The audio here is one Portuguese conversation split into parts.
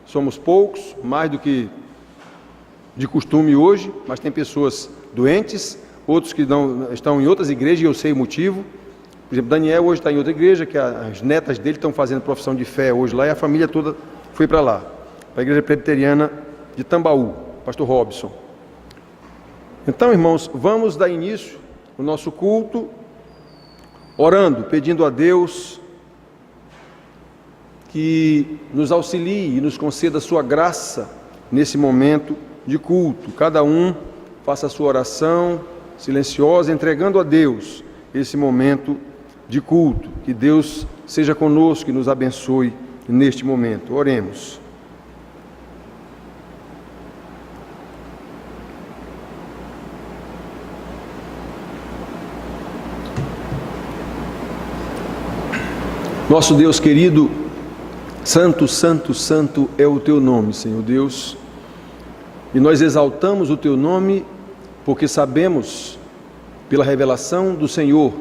somos poucos, mais do que de costume hoje, mas tem pessoas doentes, outros que estão em outras igrejas, e eu sei o motivo. Por exemplo, Daniel hoje está em outra igreja, que as netas dele estão fazendo profissão de fé hoje lá, e a família toda foi para lá, para a igreja presbiteriana de Tambaú, pastor Robson. Então, irmãos, vamos dar início ao nosso culto, orando, pedindo a Deus que nos auxilie e nos conceda a sua graça nesse momento de culto. Cada um faça a sua oração silenciosa, entregando a Deus esse momento de culto. Que Deus seja conosco e nos abençoe neste momento. Oremos. Nosso Deus querido, santo, santo, santo é o teu nome, Senhor Deus, e nós exaltamos o teu nome porque sabemos, pela revelação do Senhor,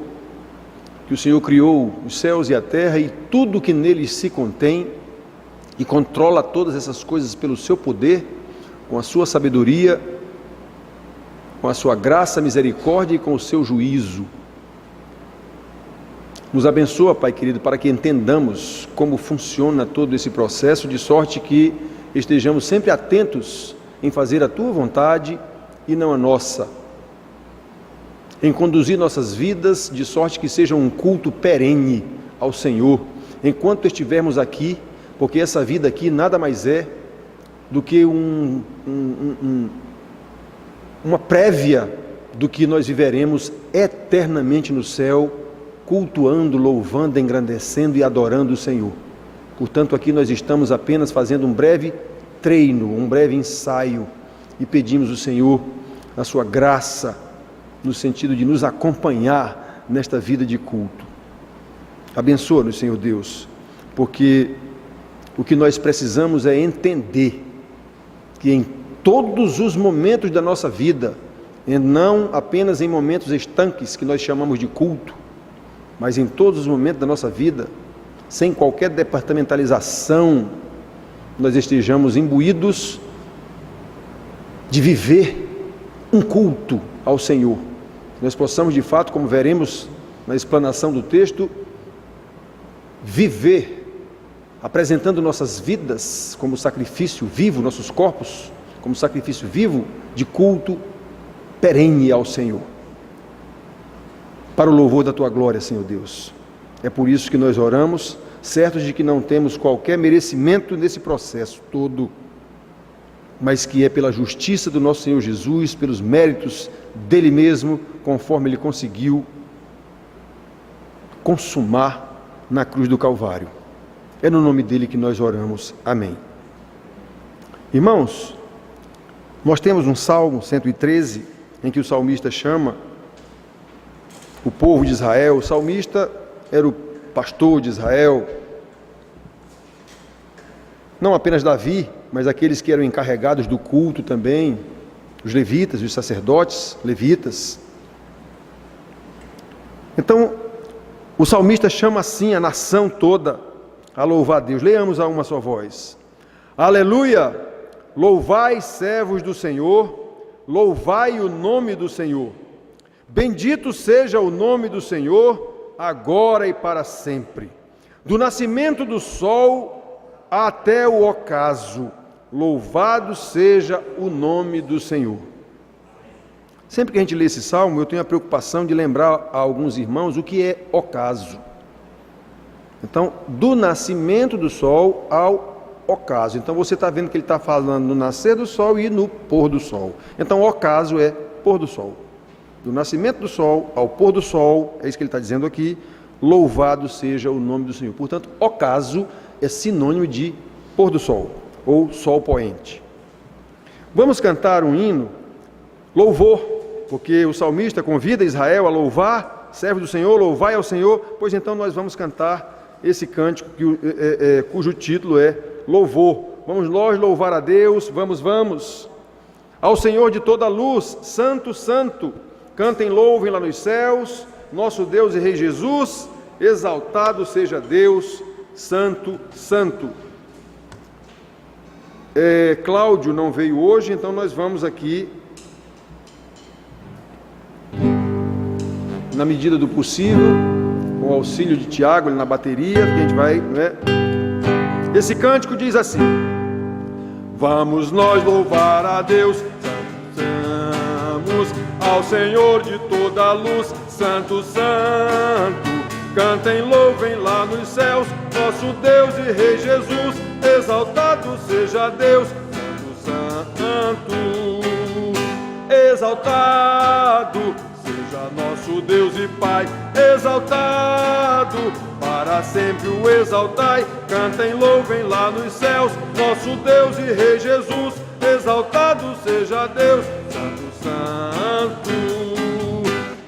que o Senhor criou os céus e a terra e tudo que neles se contém, e controla todas essas coisas pelo seu poder, com a sua sabedoria, com a sua graça, misericórdia e com o seu juízo. Nos abençoa, Pai querido, para que entendamos como funciona todo esse processo, de sorte que estejamos sempre atentos em fazer a Tua vontade e não a nossa, em conduzir nossas vidas, de sorte que seja um culto perene ao Senhor, enquanto estivermos aqui, porque essa vida aqui nada mais é do que uma prévia do que nós viveremos eternamente no céu, cultuando, louvando, engrandecendo e adorando o Senhor. Portanto, aqui nós estamos apenas fazendo um breve treino, um breve ensaio, e pedimos ao Senhor a sua graça, no sentido de nos acompanhar nesta vida de culto. Abençoa-nos, Senhor Deus, porque o que nós precisamos é entender que em todos os momentos da nossa vida, e não apenas em momentos estanques que nós chamamos de culto, mas em todos os momentos da nossa vida, sem qualquer departamentalização, nós estejamos imbuídos de viver um culto ao Senhor. Nós possamos, de fato, como veremos na explanação do texto, viver, apresentando nossas vidas como sacrifício vivo, nossos corpos como sacrifício vivo de culto perene ao Senhor, para o louvor da Tua glória, Senhor Deus. É por isso que nós oramos, certos de que não temos qualquer merecimento nesse processo todo, mas que é pela justiça do nosso Senhor Jesus, pelos méritos dele mesmo, conforme ele conseguiu consumar na cruz do Calvário. É no nome dele que nós oramos. Amém. Irmãos, nós temos um Salmo 113, em que o salmista chama o povo de Israel. O salmista era o pastor de Israel, não apenas Davi, mas aqueles que eram encarregados do culto também, os levitas, os sacerdotes levitas. Então, o salmista chama assim a nação toda a louvar a Deus. Leamos a uma só voz. Aleluia! Louvai, servos do Senhor, louvai o nome do Senhor. Bendito seja o nome do Senhor, agora e para sempre. Do nascimento do sol até o ocaso, louvado seja o nome do Senhor. Sempre que a gente lê esse salmo, eu tenho a preocupação de lembrar a alguns irmãos o que é ocaso. Então, do nascimento do sol ao ocaso. Então, você está vendo que ele está falando no nascer do sol e no pôr do sol. Então, ocaso é pôr do sol. Do nascimento do sol ao pôr do sol, é isso que ele está dizendo aqui, louvado seja o nome do Senhor. Portanto, ocaso é sinônimo de pôr do sol, ou sol poente. Vamos cantar um hino, louvor, porque o salmista convida Israel a louvar, servo do Senhor, louvai ao Senhor, pois então nós vamos cantar esse cântico cujo título é louvor. Vamos nós louvar a Deus, vamos. Ao Senhor de toda a luz, santo, santo, cantem, louvem lá nos céus, nosso Deus e Rei Jesus, exaltado seja Deus, santo, santo. Cláudio não veio hoje, então nós vamos aqui, na medida do possível, com o auxílio de Tiago na bateria, que a gente vai, né? Esse cântico diz assim: vamos nós louvar a Deus, cantamos ao Senhor de toda a luz, Santo, Santo, cantem, louvem lá nos céus, nosso Deus e Rei Jesus, exaltado seja Deus, Santo, Santo, exaltado seja nosso Deus e Pai, exaltado, para sempre o exaltai, cantem, louvem lá nos céus, nosso Deus e Rei Jesus, exaltado seja Deus, Santo, Santo,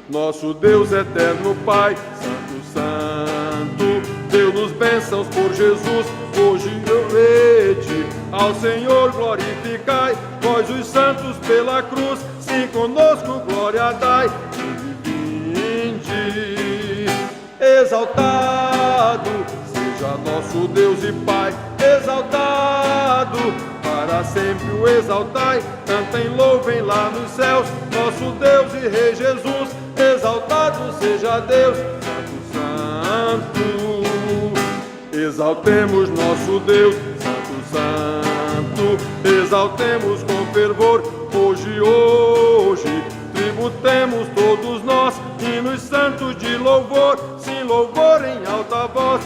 nosso Deus eterno Pai, Santo, Santo, deu-nos bênçãos por Jesus, hoje eu vede, ao Senhor glorificai, vós os santos pela cruz, sim conosco glória dai, exaltado seja nosso Deus e Pai, exaltado, para sempre o exaltai, cantem, louvem lá nos céus, nosso Deus e Rei Jesus, exaltado seja Deus, Santo, Santo, exaltemos nosso Deus, Santo, Santo, exaltemos com fervor, hoje, tributemos todos nós, hinos santos de louvor, sim, louvor em alta voz,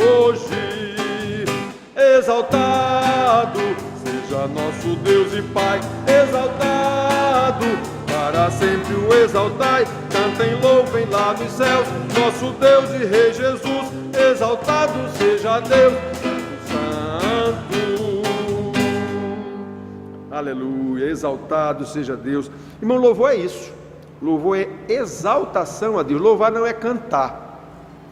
hoje, exaltado seja nosso Deus e Pai, exaltado, para sempre o exaltai, cantem, louvem lá nos céus, nosso Deus e Rei Jesus, exaltado seja Deus, Santo, aleluia, exaltado seja Deus. Irmão, louvor é isso, louvor é exaltação a Deus. Louvar não é cantar,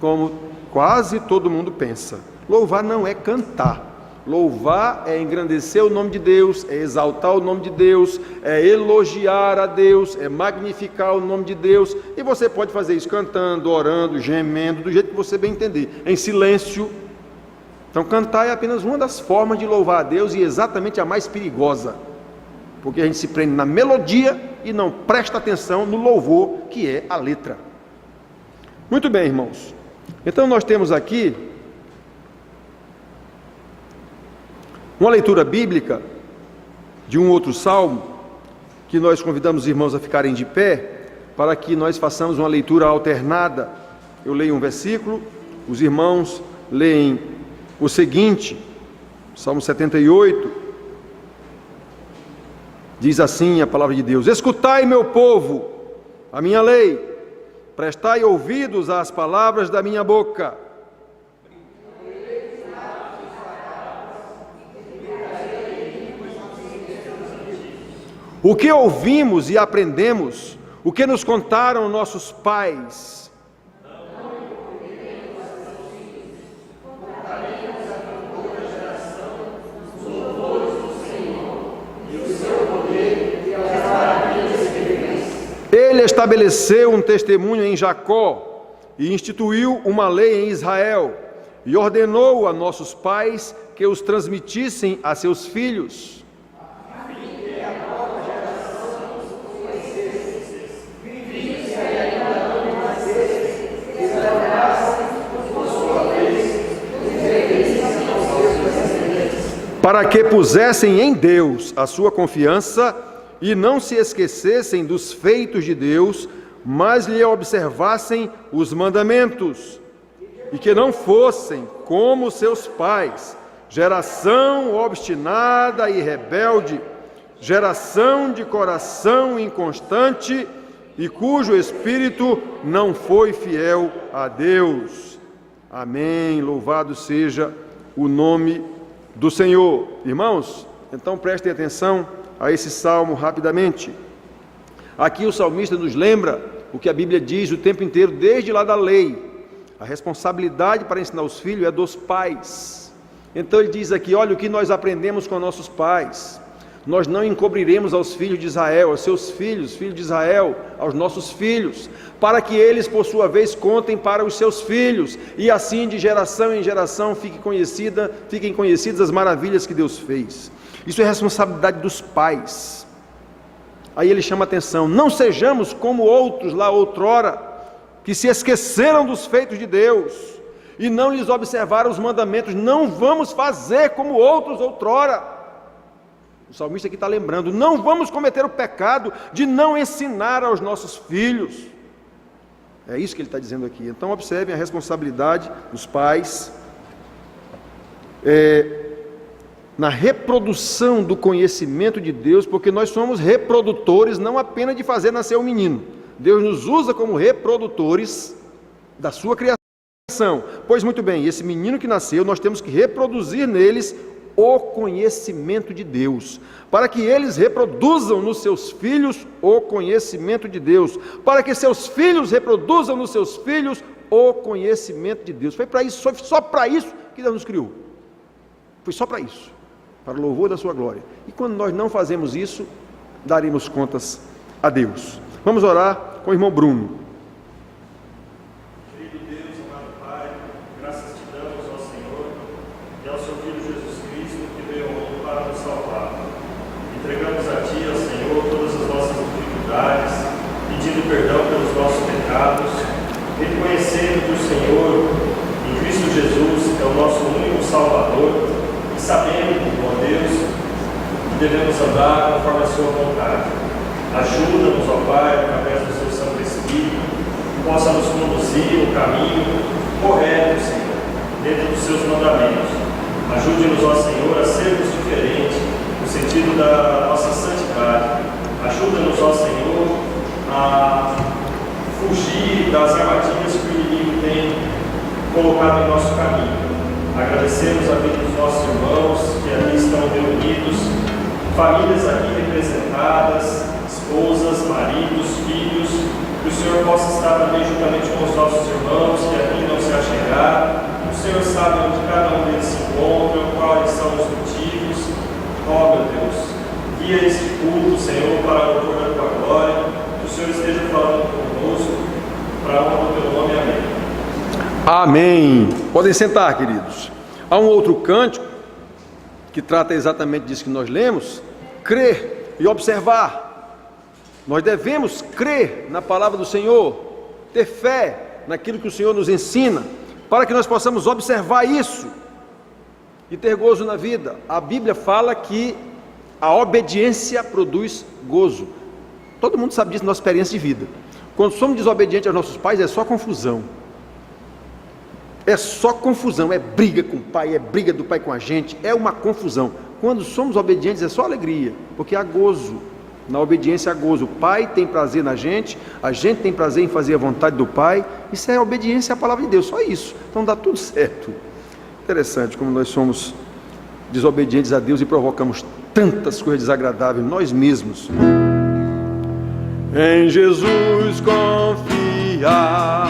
como quase todo mundo pensa. Louvar não é cantar, louvar é engrandecer o nome de Deus, é exaltar o nome de Deus, é elogiar a Deus, é magnificar o nome de Deus. E você pode fazer isso cantando, orando, gemendo, do jeito que você bem entender, em silêncio. Então cantar é apenas uma das formas de louvar a Deus, e exatamente a mais perigosa, porque a gente se prende na melodia e não presta atenção no louvor, que é a letra. Muito bem, irmãos, então nós temos aqui uma leitura bíblica de um outro salmo, que nós convidamos os irmãos a ficarem de pé, para que nós façamos uma leitura alternada. Eu leio um versículo, os irmãos leem o seguinte, Salmo 78, diz assim a palavra de Deus: escutai, meu povo, a minha lei, prestai ouvidos às palavras da minha boca. O que ouvimos e aprendemos, o que nos contaram nossos pais, Ele estabeleceu um testemunho em Jacó e instituiu uma lei em Israel e ordenou a nossos pais que os transmitissem a seus filhos. Para que pusessem em Deus a sua confiança e não se esquecessem dos feitos de Deus, mas lhe observassem os mandamentos, e que não fossem como seus pais, geração obstinada e rebelde, geração de coração inconstante e cujo espírito não foi fiel a Deus. Amém. Louvado seja o nome do Senhor. Irmãos, então prestem atenção a esse salmo rapidamente. Aqui o salmista nos lembra o que a Bíblia diz o tempo inteiro, desde lá da lei. A responsabilidade para ensinar os filhos é dos pais. Então ele diz aqui, olha o que nós aprendemos com nossos pais. Nós não encobriremos aos filhos de Israel, aos seus filhos, filhos de Israel, aos nossos filhos, para que eles, por sua vez, contem para os seus filhos, e assim de geração em geração fiquem conhecidas as maravilhas que Deus fez. Isso é responsabilidade dos pais. Aí ele chama a atenção: não sejamos como outros lá outrora, que se esqueceram dos feitos de Deus, e não lhes observaram os mandamentos. Não vamos fazer como outros outrora. O salmista aqui está lembrando: não vamos cometer o pecado de não ensinar aos nossos filhos. É isso que ele está dizendo aqui. Então observem a responsabilidade dos pais na reprodução do conhecimento de Deus, porque nós somos reprodutores não apenas de fazer nascer um menino. Deus nos usa como reprodutores da sua criação. Pois muito bem, esse menino que nasceu, nós temos que reproduzir neles o conhecimento de Deus, para que eles reproduzam nos seus filhos o conhecimento de Deus, para que seus filhos reproduzam nos seus filhos o conhecimento de Deus. Foi para isso, foi só para isso que Deus nos criou. Foi só para isso, para o louvor da sua glória. E quando nós não fazemos isso, daremos contas a Deus. Vamos orar com o irmão Bruno. Querido Deus, amado Pai, graças te damos ao Senhor e ao seu Filho Jesus Cristo, que veio ao mundo para nos salvar. Entregamos a Ti, ao Senhor, todas as nossas dificuldades, pedindo perdão pelos nossos pecados, reconhecendo que o Senhor, em Cristo Jesus, é o nosso único Salvador, e sabendo, ó Deus, que devemos andar conforme a sua vontade. Ajuda-nos, ó Pai, através do seu Santo Espírito, que possa nos conduzir o caminho correto, Senhor, dentro dos seus mandamentos. Ajude-nos, ó Senhor, a sermos diferentes no sentido da nossa santidade. Ajuda-nos, ó Senhor, a fugir das armadilhas que o inimigo tem colocado em nosso caminho. Agradecemos a vida dos nossos irmãos que aqui estão reunidos, famílias aqui representadas, esposas, maridos, filhos, que o Senhor possa estar também juntamente com os nossos irmãos que aqui não se achegaram. O Senhor sabe onde cada um deles se encontra, quais são os motivos. Ó meu Deus, guia este culto, Senhor, para a louvor da tua glória, que o Senhor esteja falando conosco, para a honra do teu nome. Amém. Amém. Podem sentar, queridos. Há um outro cântico que trata exatamente disso que nós lemos: crer e observar. Nós devemos crer na palavra do Senhor, ter fé naquilo que o Senhor nos ensina, para que nós possamos observar isso e ter gozo na vida. A Bíblia fala que a obediência produz gozo. Todo mundo sabe disso na nossa experiência de vida. Quando somos desobedientes aos nossos pais, é só confusão. É só confusão, é briga com o pai, é briga do pai com a gente, é uma confusão. Quando somos obedientes é só alegria, porque há gozo, na obediência há gozo. O pai tem prazer na gente, a gente tem prazer em fazer a vontade do pai. Isso é obediência à palavra de Deus, só isso. Então dá tudo certo. Interessante como nós somos desobedientes a Deus e provocamos tantas coisas desagradáveis nós mesmos. Em Jesus confiar,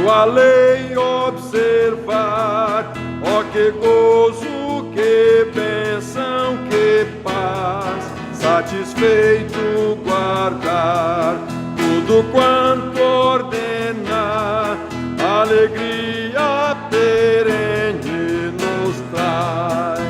sua lei observar, ó que gozo, que bênção, que paz, satisfeito guardar tudo quanto ordenar, alegria perene nos traz.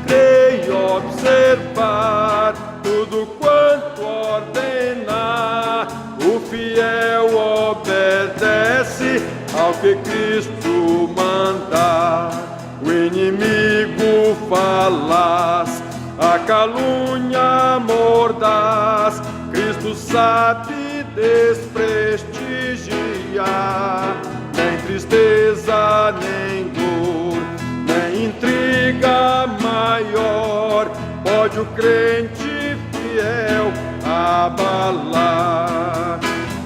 Creio observar tudo quanto ordenar, o fiel obedece ao que Cristo mandar. O inimigo falaz, a calúnia mordaz, Cristo sabe desprestigiar. Nem tristeza, nem dor, nem intriga maior pode o crente fiel abalar.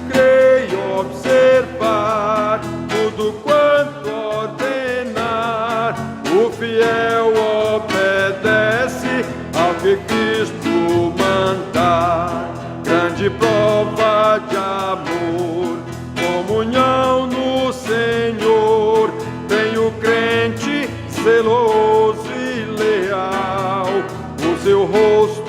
Creio observar tudo quanto ordenar, o fiel obedece ao que Cristo mandar. Grande prova de amor, comunhão no Senhor, tem o crente zeloso e leal, o seu rosto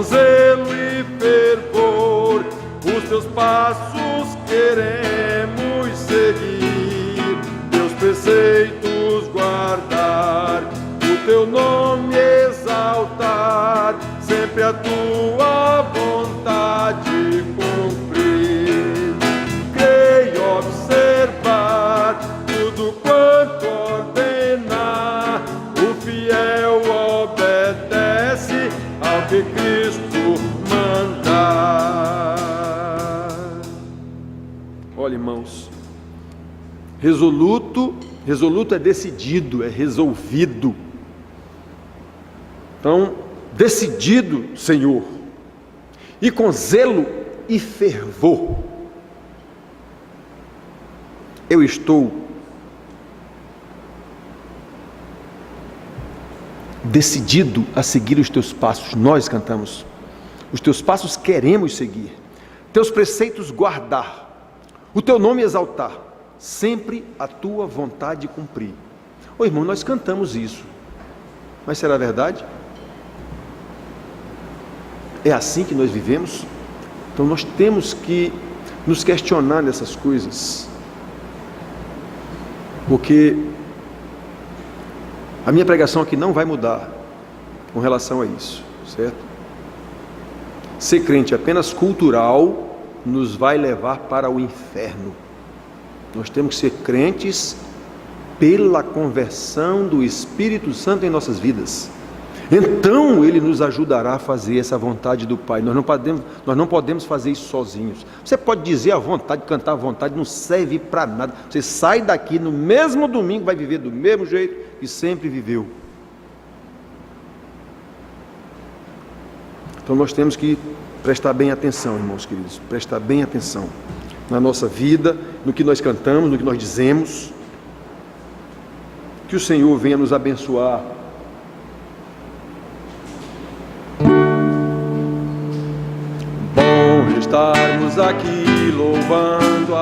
com zelo e fervor, os teus passos queremos seguir, teus preceitos guardar, o teu nome exaltar, sempre a tua vontade cumprir. Creio observar tudo quanto ordenar, o fiel obedece ao que Cristo mandar. Olha, irmãos, resoluto é decidido, é resolvido. Então, decidido, Senhor, e com zelo e fervor, eu estou decidido a seguir os teus passos. Nós cantamos, os teus passos queremos seguir, teus preceitos guardar, o teu nome exaltar, sempre a tua vontade cumprir. Ô irmão, nós cantamos isso, mas será verdade? É assim que nós vivemos? Então nós temos que nos questionar nessas coisas, porque a minha pregação aqui não vai mudar com relação a isso, certo? Ser crente apenas cultural nos vai levar para o inferno. Nós temos que ser crentes pela conversão do Espírito Santo em nossas vidas. Então Ele nos ajudará a fazer essa vontade do Pai. Nós não podemos fazer isso sozinhos. Você pode dizer à vontade, cantar à vontade, não serve para nada. Você sai daqui no mesmo domingo, vai viver do mesmo jeito que sempre viveu. Então nós temos que prestar bem atenção, irmãos queridos, prestar bem atenção na nossa vida, no que nós cantamos, no que nós dizemos. Que o Senhor venha nos abençoar. Bom estarmos aqui louvando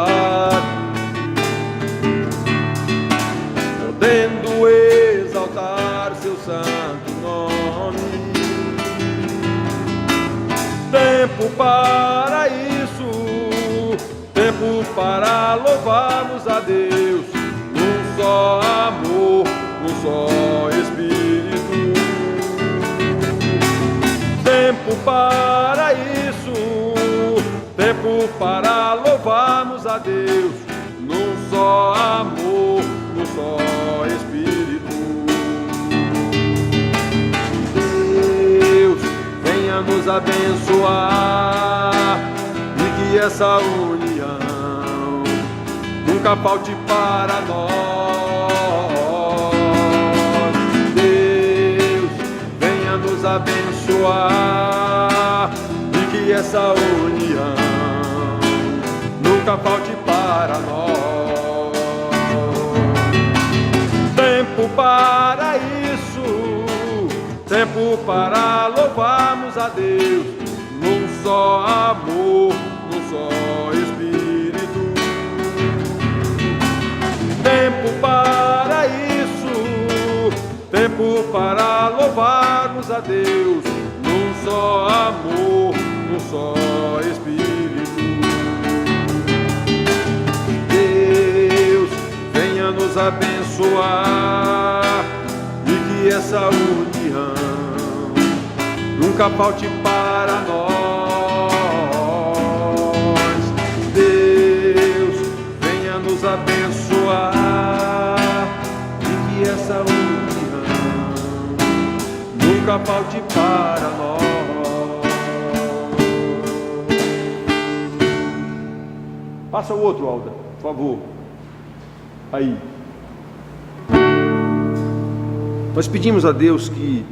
podendo exaltar seu santo nome. Tempo para isso, tempo para louvarmos a Deus, num só amor, num só Espírito. Tempo para isso, tempo para louvarmos a Deus, num só amor, num só Espírito. Deus, venha nos abençoar e que essa união nunca falte para nós. Deus, venha nos abençoar e que essa união nunca falte para nós. Tempo para isso, tempo para louvarmos a Deus, num só amor, num só Espírito. Tempo para isso, tempo para louvarmos a Deus, num só amor, num só Espírito. Deus, venha nos abençoar e que essa união nunca falte para nós. Deus, venha nos abençoar e que essa união nunca falte para nós. Passa o outro, Alda, por favor. Aí. Nós pedimos a Deus que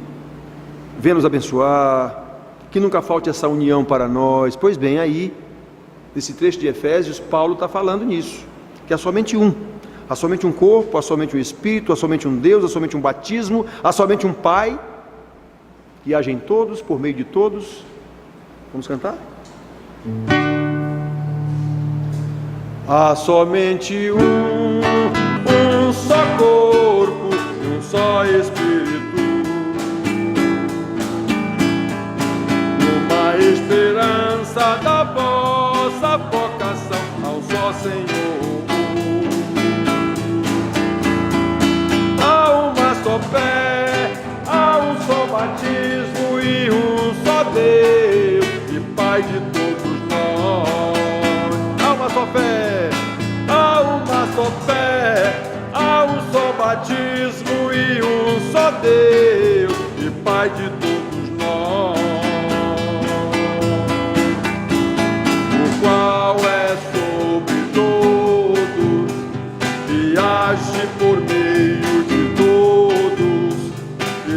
venha nos abençoar, que nunca falte essa união para nós. Pois bem, aí, nesse trecho de Efésios, Paulo está falando nisso, que há somente um. Há somente um corpo, há somente um Espírito, há somente um Deus, há somente um batismo, há somente um Pai, que age em todos, por meio de todos. Vamos cantar? Há somente um só corpo, um só Espírito, no Senhor. Há uma só fé, há um só batismo e um só Deus e Pai de todos nós. Há uma só fé, há uma só fé, há um só batismo e um só Deus e Pai de todos nós, o qual é sobre todos e age por meio de todos,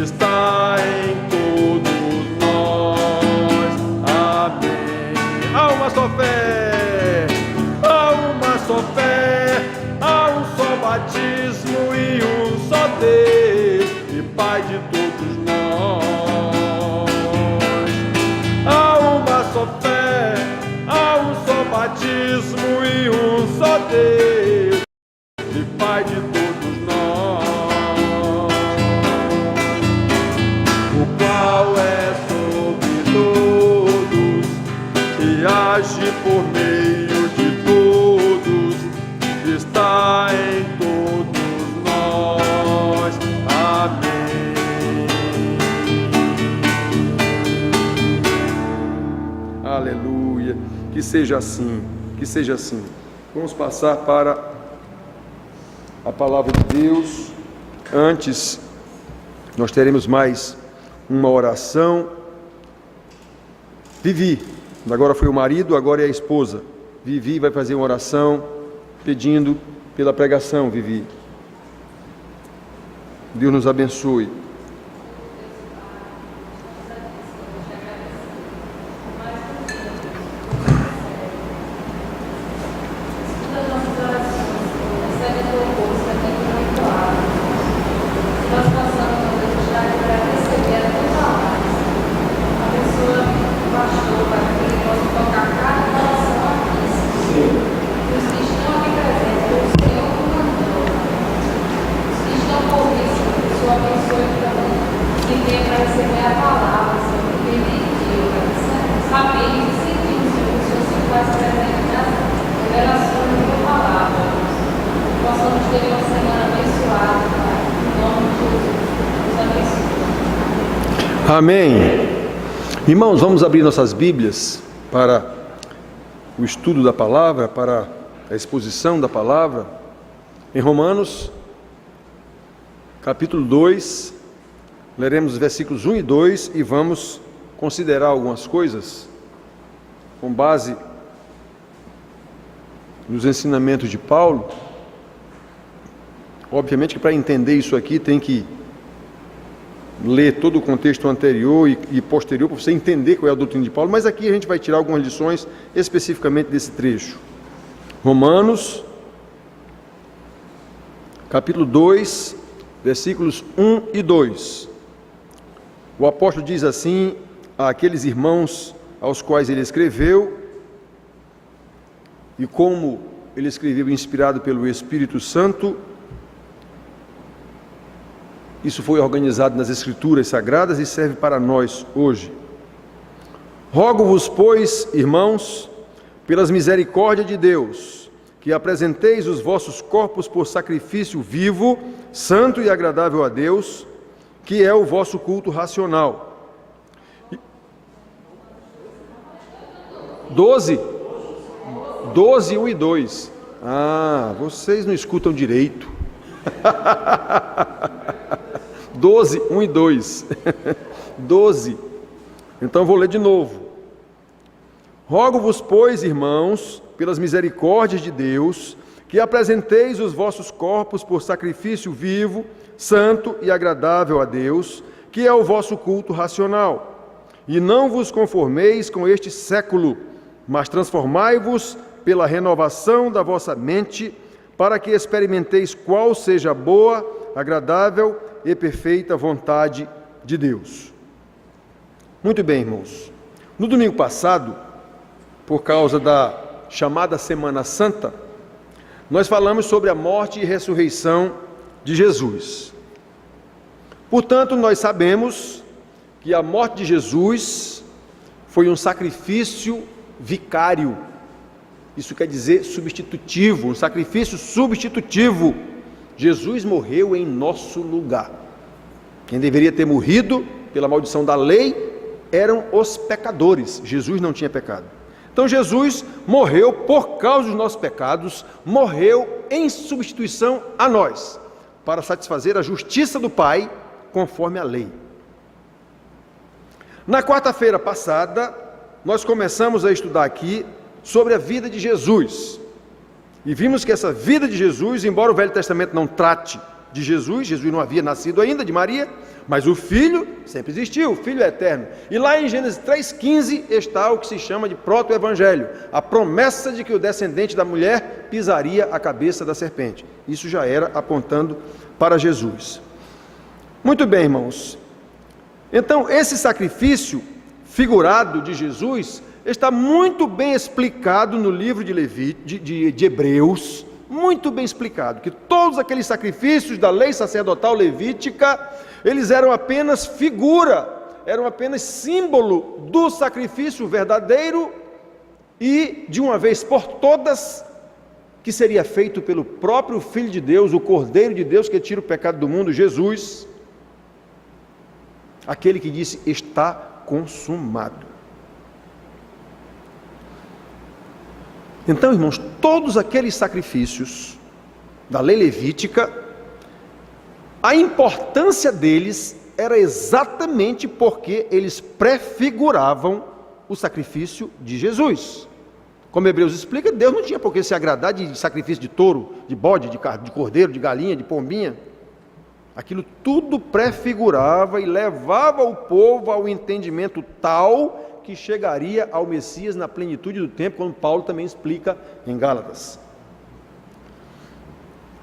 está em todos nós. Amém. Há uma só fé, há uma só fé, há um só batismo e um só Deus e Pai de todos nós. Há uma só fé, há um só batismo e um só Deus e Pai de todos nós, o qual é sobre todos e age por meio de todos, está em todos nós. Amém. Aleluia. Que seja assim, que seja assim. Vamos passar para a palavra de Deus. Antes, nós teremos mais uma oração. Vivi, agora foi o marido, agora é a esposa. Vivi vai fazer uma oração pedindo pela pregação. Vivi, Deus nos abençoe. Amém. Irmãos, vamos abrir nossas Bíblias para o estudo da palavra, para a exposição da palavra, em Romanos, capítulo 2, leremos os versículos 1 e 2 e vamos considerar algumas coisas com base nos ensinamentos de Paulo. Obviamente que para entender isso aqui tem que ler todo o contexto anterior e posterior para você entender qual é a doutrina de Paulo, mas aqui a gente vai tirar algumas lições especificamente desse trecho. Romanos, capítulo 2, versículos 1 e 2. O apóstolo diz assim àqueles irmãos aos quais ele escreveu, e como ele escreveu inspirado pelo Espírito Santo, isso foi organizado nas Escrituras Sagradas e serve para nós hoje. Rogo-vos, pois, irmãos, pelas misericórdias de Deus, que apresenteis os vossos corpos por sacrifício vivo, santo e agradável a Deus, que é o vosso culto racional. 12, 1 e 2. Ah, vocês não escutam direito. 12, 1 e 2. 12. Então vou ler de novo. Rogo-vos, pois, irmãos, pelas misericórdias de Deus, que apresenteis os vossos corpos por sacrifício vivo, santo e agradável a Deus, que é o vosso culto racional. E não vos conformeis com este século, mas transformai-vos pela renovação da vossa mente, para que experimenteis qual seja a boa, agradável e perfeita vontade de Deus. Muito bem, irmãos. No domingo passado, por causa da chamada Semana Santa, nós falamos sobre a morte e ressurreição de Jesus. Portanto, nós sabemos que a morte de Jesus foi um sacrifício vicário, Isso quer dizer substitutivo, um sacrifício substitutivo. Jesus morreu em nosso lugar. Quem deveria ter morrido pela maldição da lei eram os pecadores. Jesus não tinha pecado. Então Jesus morreu por causa dos nossos pecados, morreu em substituição a nós, para satisfazer a justiça do Pai, conforme a lei. Na quarta-feira passada, nós começamos a estudar aqui sobre a vida de Jesus. E vimos que essa vida de Jesus, embora o Velho Testamento não trate de Jesus, Jesus não havia nascido ainda de Maria, mas o Filho sempre existiu, o Filho é eterno. E lá em Gênesis 3,15 está o que se chama de proto-evangelho, a promessa de que o descendente da mulher pisaria a cabeça da serpente. Isso já era apontando para Jesus. Muito bem, irmãos. Então, esse sacrifício figurado de Jesus está muito bem explicado no livro de Hebreus, muito bem explicado, que todos aqueles sacrifícios da lei sacerdotal levítica, eles eram apenas figura, eram apenas símbolo do sacrifício verdadeiro e, de uma vez por todas, que seria feito pelo próprio Filho de Deus, o Cordeiro de Deus que tira o pecado do mundo, Jesus, aquele que disse, está consumado. Então, irmãos, todos aqueles sacrifícios da lei levítica, a importância deles era exatamente porque eles prefiguravam o sacrifício de Jesus. Como Hebreus explica, Deus não tinha por que se agradar de sacrifício de touro, de bode, de cordeiro, de galinha, de pombinha. Aquilo tudo prefigurava e levava o povo ao entendimento tal que chegaria ao Messias na plenitude do tempo, como Paulo também explica em Gálatas.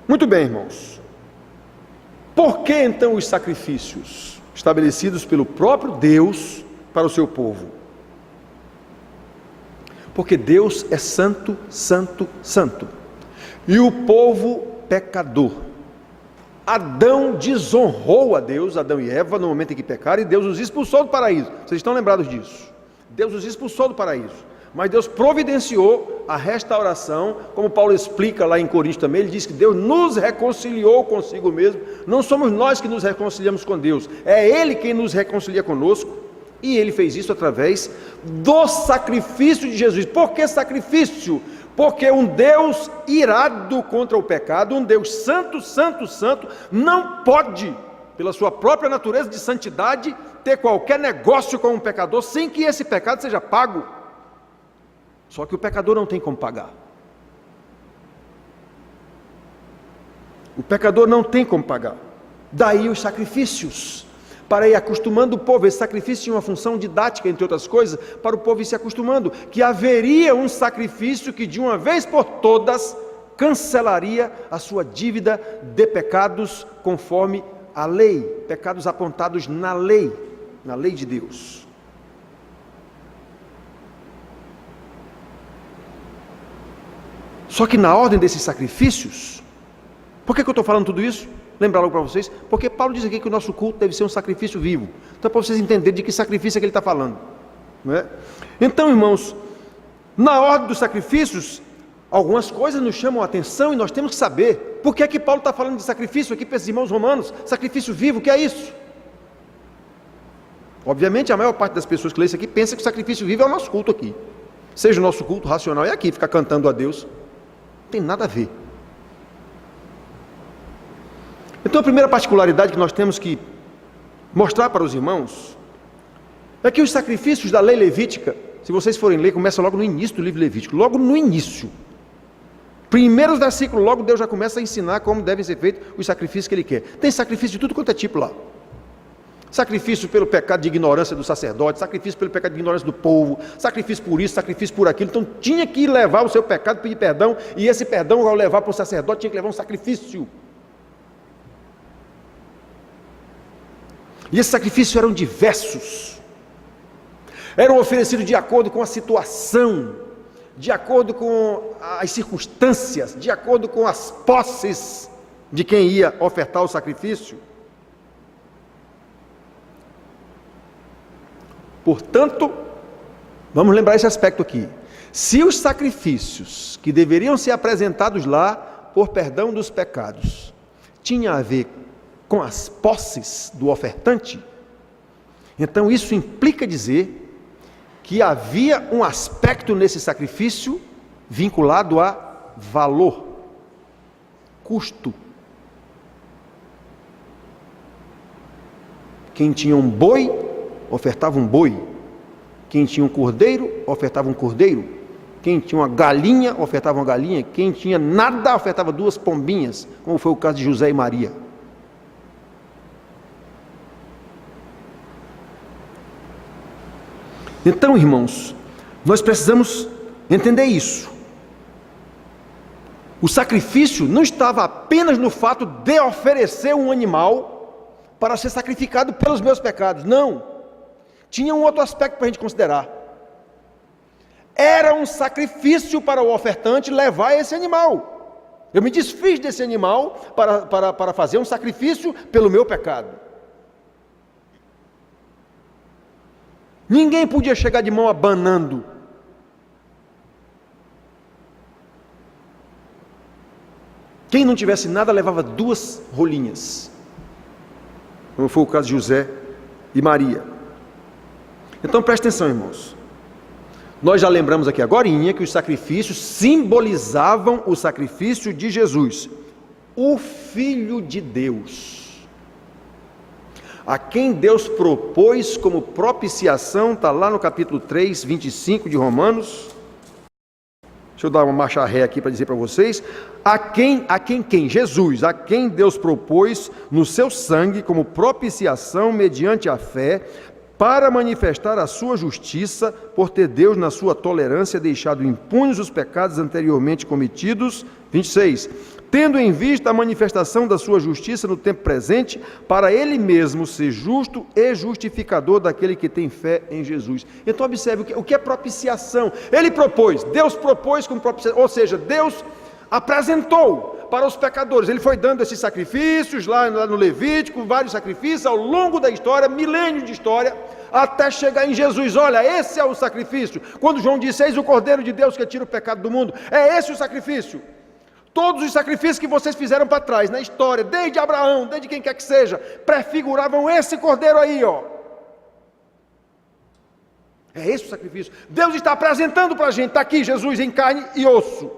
Muito bem, irmãos. Por que então os sacrifícios estabelecidos pelo próprio Deus para o seu povo? Porque Deus é santo, santo, santo. E o povo pecador. Adão desonrou a Deus, Adão e Eva, no momento em que pecaram, e Deus os expulsou do paraíso. Vocês estão lembrados disso? Deus os expulsou do paraíso. Mas Deus providenciou a restauração, como Paulo explica lá em Coríntios também, ele diz que Deus nos reconciliou consigo mesmo. Não somos nós que nos reconciliamos com Deus, é Ele quem nos reconcilia conosco, e Ele fez isso através do sacrifício de Jesus. Por que sacrifício? Porque um Deus irado contra o pecado, um Deus santo, santo, santo, não pode, pela sua própria natureza de santidade, ter qualquer negócio com um pecador sem que esse pecado seja pago. Só que o pecador não tem como pagar. O pecador não tem como pagar. Daí os sacrifícios, para ir acostumando o povo. Esse sacrifício tinha uma função didática, entre outras coisas, para o povo ir se acostumando, que haveria um sacrifício que de uma vez por todas cancelaria a sua dívida de pecados conforme a lei, pecados apontados na lei de Deus. Só que na ordem desses sacrifícios, por que eu estou falando tudo isso? Lembrar logo para vocês, porque Paulo diz aqui que o nosso culto deve ser um sacrifício vivo. Então, para vocês entenderem de que sacrifício é que ele está falando, não é? Então, irmãos, na ordem dos sacrifícios, algumas coisas nos chamam a atenção e nós temos que saber por que é que Paulo está falando de sacrifício aqui para esses irmãos romanos. Sacrifício vivo, o que é isso? Obviamente, a maior parte das pessoas que lê isso aqui pensa que o sacrifício vivo é o nosso culto aqui. Seja o nosso culto racional, é aqui, ficar cantando a Deus. Não tem nada a ver. Então, a primeira particularidade que nós temos que mostrar para os irmãos é que os sacrifícios da lei levítica, se vocês forem ler, começa logo no início do livro Levítico, logo no início. Primeiros versículos, logo Deus já começa a ensinar como devem ser feitos os sacrifícios que Ele quer. Tem sacrifício de tudo quanto é tipo lá. Sacrifício pelo pecado de ignorância do sacerdote, sacrifício pelo pecado de ignorância do povo, sacrifício por isso, sacrifício por aquilo. Então tinha que levar o seu pecado, pedir perdão, e esse perdão, ao levar para o sacerdote, tinha que levar um sacrifício. E esses sacrifícios eram diversos, eram oferecidos de acordo com a situação, de acordo com as circunstâncias, de acordo com as posses de quem ia ofertar o sacrifício. Portanto, Vamos lembrar esse aspecto aqui. Se os sacrifícios que deveriam ser apresentados lá por perdão dos pecados tinha a ver com as posses do ofertante, então isso implica dizer que havia um aspecto nesse sacrifício vinculado a valor, custo. Quem tinha um boi, ofertava um boi. Quem tinha um cordeiro, ofertava um cordeiro. Quem tinha uma galinha, ofertava uma galinha. Quem tinha nada, ofertava 2 pombinhas, como foi o caso de José e Maria. Então, irmãos, nós precisamos entender isso. O sacrifício não estava apenas no fato de oferecer um animal para ser sacrificado pelos meus pecados. Não. Tinha um outro aspecto para a gente considerar. Era um sacrifício para o ofertante levar esse animal. Eu me desfiz desse animal para fazer um sacrifício pelo meu pecado. Ninguém podia chegar de mão abanando. Quem não tivesse nada levava 2 rolinhas, como foi o caso de José e Maria. Então preste atenção, irmãos. Nós já lembramos aqui agorinha que os sacrifícios simbolizavam o sacrifício de Jesus, o Filho de Deus, a quem Deus propôs como propiciação, está lá no capítulo 3, 25 de Romanos. Deixa eu dar uma marcha ré aqui para dizer para vocês. Quem? Jesus, a quem Deus propôs no seu sangue como propiciação mediante a fé, para manifestar a sua justiça, por ter Deus na sua tolerância deixado impunes os pecados anteriormente cometidos. 26. Tendo em vista a manifestação da sua justiça no tempo presente, para ele mesmo ser justo e justificador daquele que tem fé em Jesus. Então observe o que é propiciação. Ele propôs, Deus propôs como propiciação, ou seja, Deus apresentou para os pecadores. Ele foi dando esses sacrifícios lá no Levítico, vários sacrifícios ao longo da história, milênios de história, até chegar em Jesus. Olha, esse é o sacrifício. Quando João disse: eis o Cordeiro de Deus que tira o pecado do mundo, é esse o sacrifício. Todos os sacrifícios que vocês fizeram para trás, na história, desde Abraão, desde quem quer que seja, prefiguravam esse Cordeiro aí, ó. É esse o sacrifício. Deus está apresentando para a gente, está aqui Jesus em carne e osso,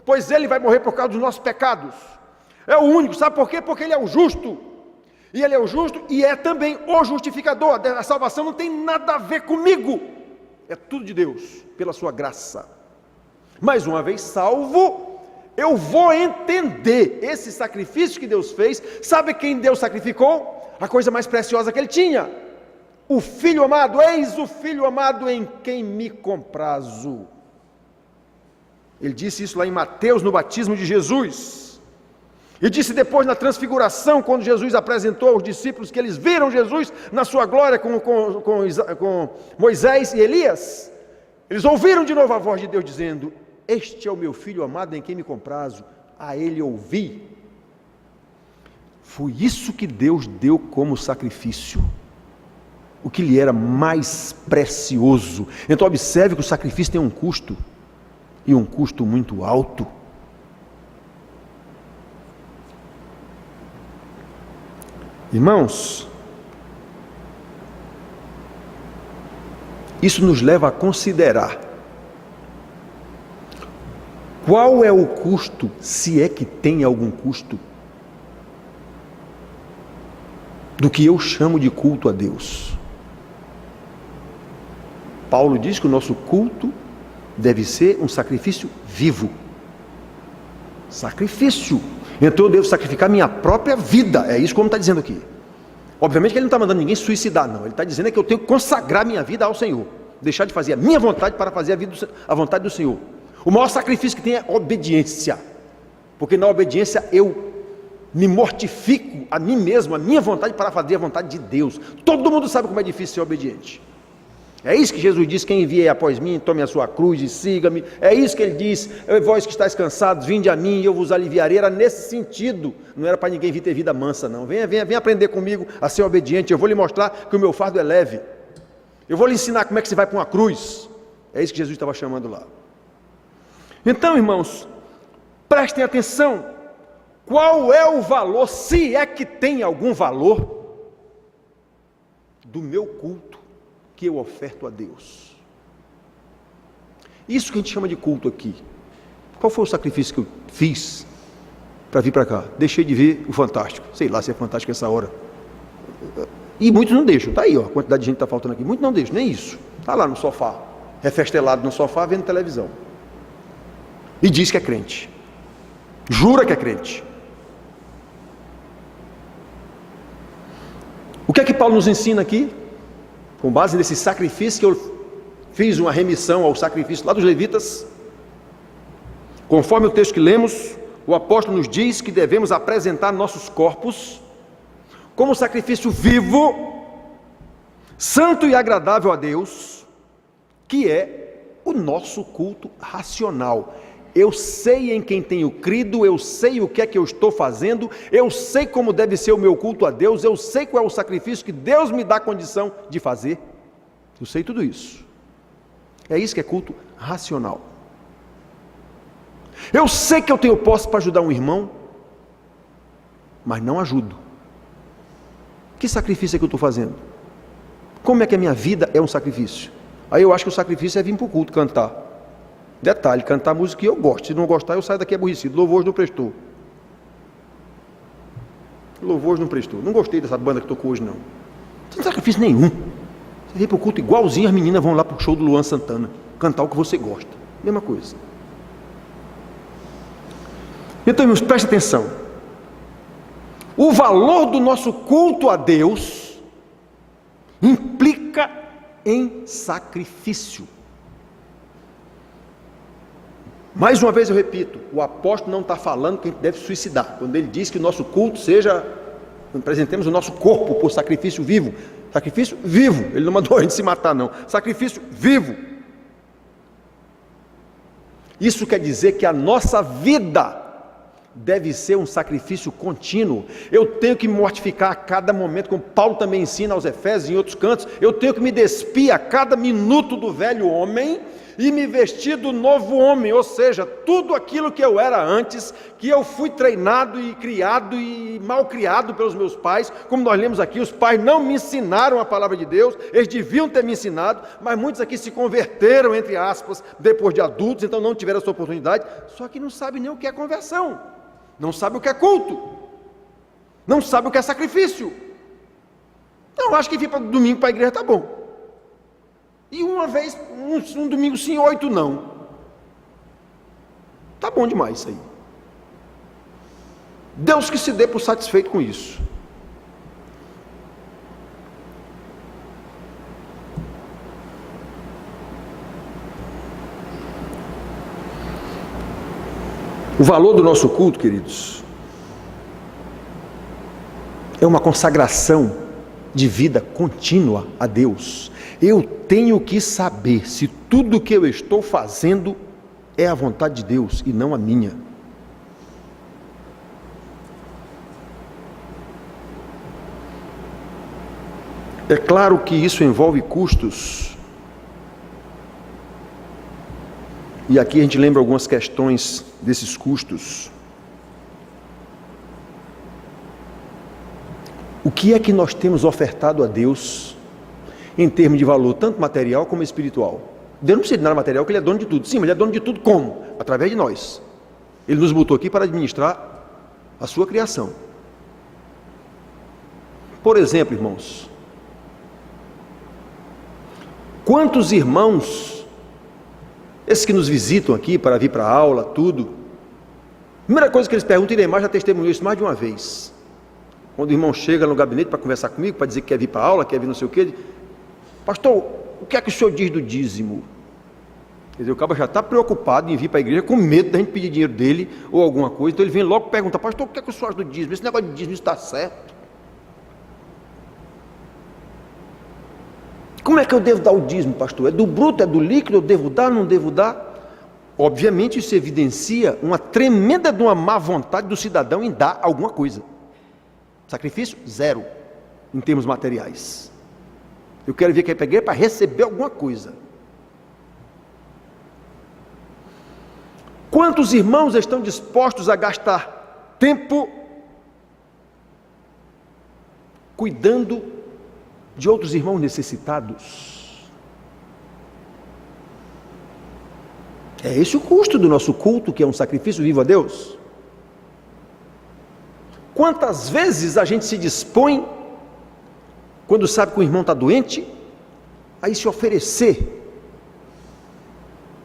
pois Ele vai morrer por causa dos nossos pecados. É o único, sabe por quê? Porque Ele é o justo. E Ele é o justo e é também o justificador. A salvação não tem nada a ver comigo. É tudo de Deus, pela sua graça. Mais uma vez salvo, eu vou entender esse sacrifício que Deus fez. Sabe quem Deus sacrificou? A coisa mais preciosa que Ele tinha. O Filho amado. Eis o Filho amado em quem me comprazo. Ele disse isso lá em Mateus, no batismo de Jesus. E disse depois na transfiguração, quando Jesus apresentou aos discípulos que eles viram Jesus na sua glória com Moisés e Elias. Eles ouviram de novo a voz de Deus dizendo: este é o meu Filho amado em quem me comprazo, a Ele ouvi. Foi isso que Deus deu como sacrifício, o que lhe era mais precioso. Então observe que o sacrifício tem um custo, e um custo muito alto. Irmãos, isso nos leva a considerar qual é o custo, se é que tem algum custo, do que eu chamo de culto a Deus. Paulo diz que o nosso culto deve ser um sacrifício vivo. Sacrifício. Então eu devo sacrificar minha própria vida. É isso como está dizendo aqui. Obviamente que ele não está mandando ninguém suicidar, não. Ele está dizendo que eu tenho que consagrar minha vida ao Senhor. Deixar de fazer a minha vontade para fazer a vontade do Senhor. O maior sacrifício que tem é obediência. Porque na obediência eu me mortifico a mim mesmo, a minha vontade, para fazer a vontade de Deus. Todo mundo sabe como é difícil ser obediente. É isso que Jesus diz: quem vier após mim, tome a sua cruz e siga-me. É isso que ele diz: vós que estáis cansados, vinde a mim e eu vos aliviarei. Era nesse sentido, não era para ninguém vir ter vida mansa, não. Venha aprender comigo a ser obediente. Eu vou lhe mostrar que o meu fardo é leve. Eu vou lhe ensinar como é que se vai para uma cruz. É isso que Jesus estava chamando lá. Então, irmãos, prestem atenção. Qual é o valor, se é que tem algum valor, do meu culto que eu oferto a Deus? Isso que a gente chama de culto aqui. Qual foi o sacrifício que eu fiz para vir para cá? Deixei de ver o Fantástico. Sei lá se é Fantástico essa hora. E muitos não deixam. Está aí, ó, a quantidade de gente que está faltando aqui. Muitos não deixam, nem isso. Está lá no sofá, refestelado no sofá, vendo televisão. E diz que é crente. Jura que é crente. O que é que Paulo nos ensina aqui? Com base nesse sacrifício que eu fiz uma remissão ao sacrifício lá dos levitas. Conforme o texto que lemos, o apóstolo nos diz que devemos apresentar nossos corpos como sacrifício vivo, santo e agradável a Deus, que é o nosso culto racional. Eu sei em quem tenho crido, eu sei o que é que eu estou fazendo, eu sei como deve ser o meu culto a Deus, eu sei qual é o sacrifício que Deus me dá condição de fazer. Eu sei tudo isso. É isso que é culto racional. Eu sei que eu tenho posse para ajudar um irmão, mas não ajudo. Que sacrifício é que eu estou fazendo? Como é que a minha vida é um sacrifício? Aí eu acho que o sacrifício é vir para o culto cantar. Detalhe, cantar música que eu gosto. Se não gostar, eu saio daqui aborrecido. Louvor não prestou. Louvor não prestou. Não gostei dessa banda que tocou hoje, não. Não tem sacrifício nenhum. Você vem para o culto igualzinho, as meninas vão lá para o show do Luan Santana. Cantar o que você gosta. Mesma coisa. Então, irmãos, preste atenção. O valor do nosso culto a Deus implica em sacrifício. Mais uma vez eu repito, o apóstolo não está falando que a gente deve suicidar, quando ele diz que o nosso culto seja, apresentemos o nosso corpo por sacrifício vivo. Sacrifício vivo, ele não mandou a gente se matar não, sacrifício vivo. Isso quer dizer que a nossa vida deve ser um sacrifício contínuo. Eu tenho que me mortificar a cada momento, como Paulo também ensina aos Efésios e em outros cantos. Eu tenho que me despir a cada minuto do velho homem e me vestir do novo homem, ou seja, tudo aquilo que eu era antes, que eu fui treinado e criado e mal criado pelos meus pais, como nós lemos aqui, os pais não me ensinaram a palavra de Deus, eles deviam ter me ensinado, mas muitos aqui se converteram, entre aspas, depois de adultos, então não tiveram essa oportunidade, só que não sabem nem o que é conversão, não sabem o que é culto, não sabem o que é sacrifício. Então acho que vir para domingo para a igreja está bom. E uma vez, um domingo sim, 8 não. Está bom demais isso aí. Deus que se dê por satisfeito com isso. O valor do nosso culto, queridos, é uma consagração de vida contínua a Deus. Eu tenho que saber se tudo o que eu estou fazendo é a vontade de Deus e não a minha. É claro que isso envolve custos. E aqui a gente lembra algumas questões desses custos. O que é que nós temos ofertado a Deus em termos de valor, tanto material como espiritual? Deus não precisa de nada material, porque Ele é dono de tudo. Sim, mas Ele é dono de tudo como? Através de nós. Ele nos botou aqui para administrar a sua criação. Por exemplo, irmãos, quantos irmãos, esses que nos visitam aqui para vir para a aula, tudo, a primeira coisa que eles perguntam, Iremar já testemunhou isso mais de uma vez. Quando o irmão chega no gabinete para conversar comigo, para dizer que quer vir para a aula, quer vir não sei o quê, pastor, o que é que o senhor diz do dízimo? Quer dizer, o cara já está preocupado em vir para a igreja com medo da gente pedir dinheiro dele ou alguma coisa, então ele vem logo perguntar, pastor, o que é que o senhor acha do dízimo? Esse negócio de dízimo está certo? Como é que eu devo dar o dízimo, pastor? É do bruto, é do líquido, eu devo dar, não devo dar? Obviamente isso evidencia uma tremenda de uma má vontade do cidadão em dar alguma coisa. Sacrifício? Zero, em termos materiais. Eu quero vir aqui para a igreja para receber alguma coisa. Quantos irmãos estão dispostos a gastar tempo cuidando de outros irmãos necessitados? É esse o custo do nosso culto, que é um sacrifício vivo a Deus. Quantas vezes a gente se dispõe, quando sabe que o irmão está doente, a se oferecer.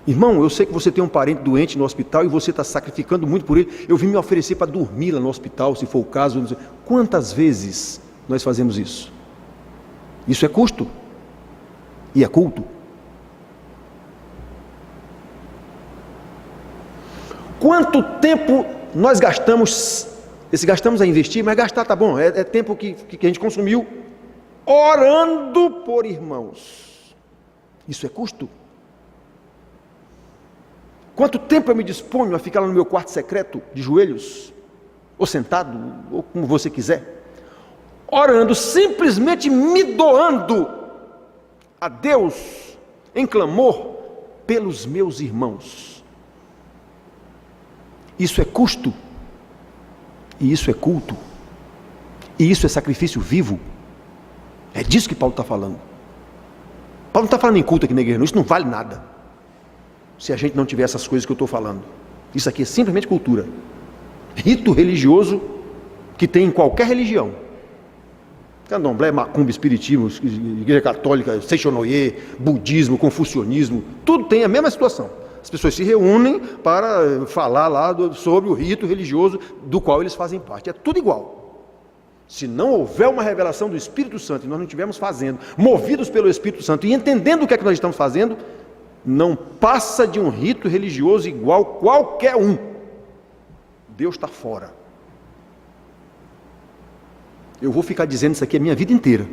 Irmão, eu sei que você tem um parente doente no hospital e você está sacrificando muito por ele. Eu vim me oferecer para dormir lá no hospital, se for o caso. Quantas vezes nós fazemos isso? Isso é custo e é culto. Quanto tempo nós gastamos? Esse gastamos a investir, mas gastar tá bom, é tempo que a gente consumiu orando por irmãos. Isso é custo. Quanto tempo eu me disponho a ficar lá no meu quarto secreto, de joelhos, ou sentado, ou como você quiser, orando, simplesmente me doando a Deus em clamor pelos meus irmãos. Isso é custo, e isso é culto, e isso é sacrifício vivo. É disso que Paulo está falando. Paulo não está falando em culto aqui na igreja, não. Isso não vale nada se a gente não tiver essas coisas que eu estou falando. Isso aqui é simplesmente cultura, rito religioso que tem em qualquer religião. Candomblé, macumba, espiritismo, igreja católica, seixonoye, budismo, confucionismo, tudo tem a mesma situação. As pessoas se reúnem para falar lá sobre o rito religioso do qual eles fazem parte. É tudo igual. Se não houver uma revelação do Espírito Santo e nós não estivermos fazendo, movidos pelo Espírito Santo e entendendo o que é que nós estamos fazendo, não passa de um rito religioso igual qualquer um. Deus está fora. Eu vou ficar dizendo isso aqui a minha vida inteira.